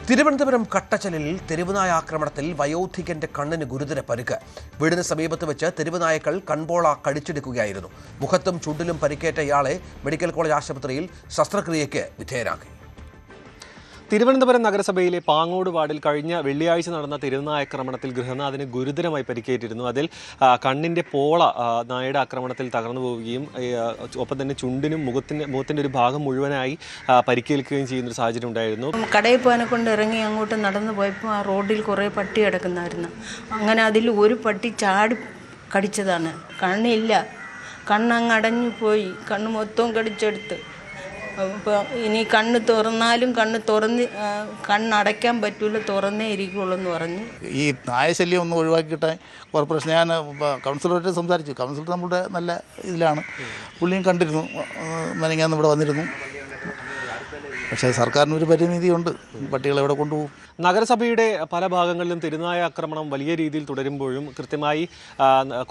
തിരുവനന്തപുരം കട്ടച്ചലിൽ തെരുവുനായ ആക്രമണത്തിൽ വയോധികന്റെ കണ്ണിന് ഗുരുതര പരിക്ക്. വീടിന് സമീപത്ത് വെച്ച് തെരുവുനായകൾ കൺപോള കടിച്ചെടുക്കുകയായിരുന്നു. മുഖത്തും ചുണ്ടിലും പരിക്കേറ്റ ഇയാളെ മെഡിക്കൽ കോളേജ് ആശുപത്രിയിൽ ശസ്ത്രക്രിയയ്ക്ക് വിധേയനാക്കി. തിരുവനന്തപുരം നഗരസഭയിലെ പാങ്ങോട് വാർഡിൽ കഴിഞ്ഞ വെള്ളിയാഴ്ച നടന്ന തെരുവുനായാക്രമണത്തിൽ ഗൃഹനാഥന് ഗുരുതരമായി പരിക്കേറ്റിരുന്നു. അതിൽ കണ്ണിൻ്റെ പോള നായയുടെ ആക്രമണത്തിൽ തകർന്നു പോവുകയും ഒപ്പം തന്നെ ചുണ്ടിനും മുഖത്തിൻ്റെ ഒരു ഭാഗം മുഴുവനായി പരിക്കേൽക്കുകയും ചെയ്യുന്നൊരു സാഹചര്യം ഉണ്ടായിരുന്നു. കടയിൽ പോകാനെ കൊണ്ട് ഇറങ്ങി അങ്ങോട്ട് നടന്നു പോയപ്പോൾ ആ റോഡിൽ കുറേ പട്ടി കിടക്കുന്നായിരുന്നു. അങ്ങനെ അതിൽ ഒരു പട്ടി ചാടി കടിച്ചതാണ്. കണ്ണില്ല, കണ്ണങ്ങ് അടഞ്ഞു പോയി, കണ്ണ് മൊത്തവും കടിച്ചെടുത്ത്. അപ്പോൾ ഇനി കണ്ണ് തുറന്നാലും കണ്ണടയ്ക്കാൻ പറ്റൂല, തുറന്നേ ഇരിക്കുള്ളൂ എന്ന് പറഞ്ഞ്. ഈ നായശല്യം ഒന്ന് ഒഴിവാക്കിയിട്ട് കോർപ്പറേഷൻ ഞാൻ കൗൺസിലറായിട്ട് സംസാരിച്ചു. കൗൺസിലർ നമ്മുടെ നല്ല ഇതിലാണ്, പുള്ളിയും കണ്ടിരുന്നു, മെനങ്ങാന്ന് ഇവിടെ വന്നിരുന്നു. പക്ഷേ സർക്കാരിന് ഒരു പരിമിതിയുണ്ട്, പട്ടികളെ എവിടെ കൊണ്ടുപോകും. നഗരസഭയുടെ പല ഭാഗങ്ങളിലും തെരുവുനായ ആക്രമണം വലിയ രീതിയിൽ തുടരുമ്പോഴും കൃത്യമായി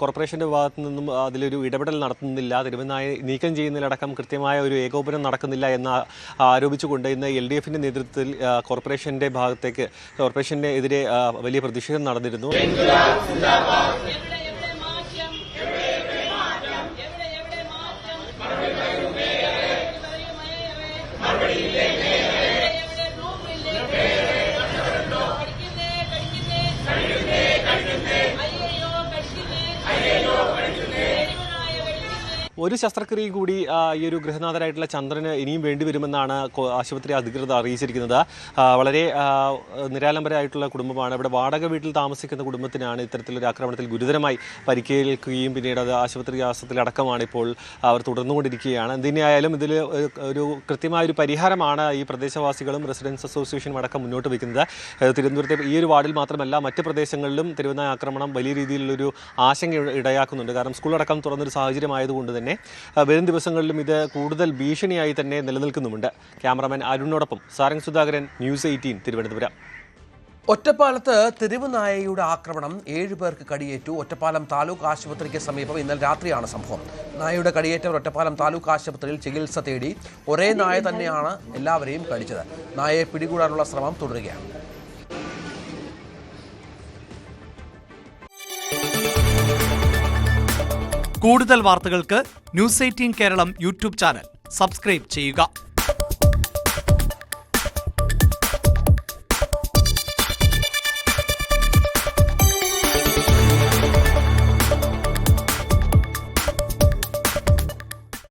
കോർപ്പറേഷൻ്റെ ഭാഗത്തു നിന്നും അതിലൊരു ഇടപെടൽ നടത്തുന്നില്ല, തെരുവുനായ നീക്കം ചെയ്യുന്നതിലടക്കം കൃത്യമായ ഒരു ഏകോപനം നടക്കുന്നില്ല എന്ന് ആരോപിച്ചുകൊണ്ട് ഇന്ന് LDFിൻ്റെ നേതൃത്വത്തിൽ കോർപ്പറേഷൻ്റെ എതിരെ വലിയ പ്രതിഷേധം നടന്നിരുന്നു. ഒരു ശസ്ത്രക്രിയ കൂടി ഈ ഒരു ഗൃഹനാഥരായിട്ടുള്ള ചന്ദ്രന് ഇനിയും വേണ്ടിവരുമെന്നാണ് ആശുപത്രി അധികൃതർ അറിയിച്ചിരിക്കുന്നത്. വളരെ നിരാലംബരായിട്ടുള്ള കുടുംബമാണ്. ഇവിടെ വാടക വീട്ടിൽ താമസിക്കുന്ന കുടുംബത്തിനാണ് ഇത്തരത്തിലൊരു ആക്രമണത്തിൽ ഗുരുതരമായി പരിക്കേൽക്കുകയും പിന്നീട് അത് ആശുപത്രിയിലടക്കമാണ് ഇപ്പോൾ അവർ തുടർന്നുകൊണ്ടിരിക്കുകയാണ്. എന്തിനായാലും ഇതിൽ ഒരു കൃത്യമായൊരു പരിഹാരമാണ് ഈ പ്രദേശവാസികളും റെസിഡൻസ് അസോസിയേഷനും അടക്കം മുന്നോട്ട് വയ്ക്കുന്നത്. തിരുവനന്തപുരത്തെ ഈ ഒരു വാർഡിൽ മാത്രമല്ല മറ്റ് പ്രദേശങ്ങളിലും തെരുവുനായ ആക്രമണം വലിയ രീതിയിലുള്ളൊരു ആശങ്ക ഇടയാക്കുന്നുണ്ട്. കാരണം സ്കൂളടക്കം തുറന്നൊരു സാഹചര്യമായതുകൊണ്ട് തന്നെ വരും ദിവസങ്ങളിലും ഇത് കൂടുതൽ ഭീഷണിയായി തന്നെ നിലനിൽക്കുന്നുമുണ്ട്. ക്യാമറാമാൻ അരുണിനോടൊപ്പം സാരംഗ് സുധാകരൻ, News 18 തിരുവനന്തപുരം. ഒറ്റപ്പാലത്ത് തെരുവുനായയുടെ ആക്രമണം 7 പേർക്ക് കടിയേറ്റു. ഒറ്റപ്പാലം താലൂക്ക് ആശുപത്രിക്ക് സമീപം ഇന്നലെ രാത്രിയാണ് സംഭവം. നായയുടെ കടിയേറ്റവർ ഒറ്റപ്പാലം താലൂക്ക് ആശുപത്രിയിൽ ചികിത്സ തേടി. ഒരേ നായ തന്നെയാണ് എല്ലാവരെയും കടിച്ചത്. നായയെ പിടികൂടാനുള്ള ശ്രമം തുടരുകയാണ്. കൂടുതൽ വാർത്തകൾക്ക് News 18 Keralam YouTube channel subscribe ചെയ്യുക.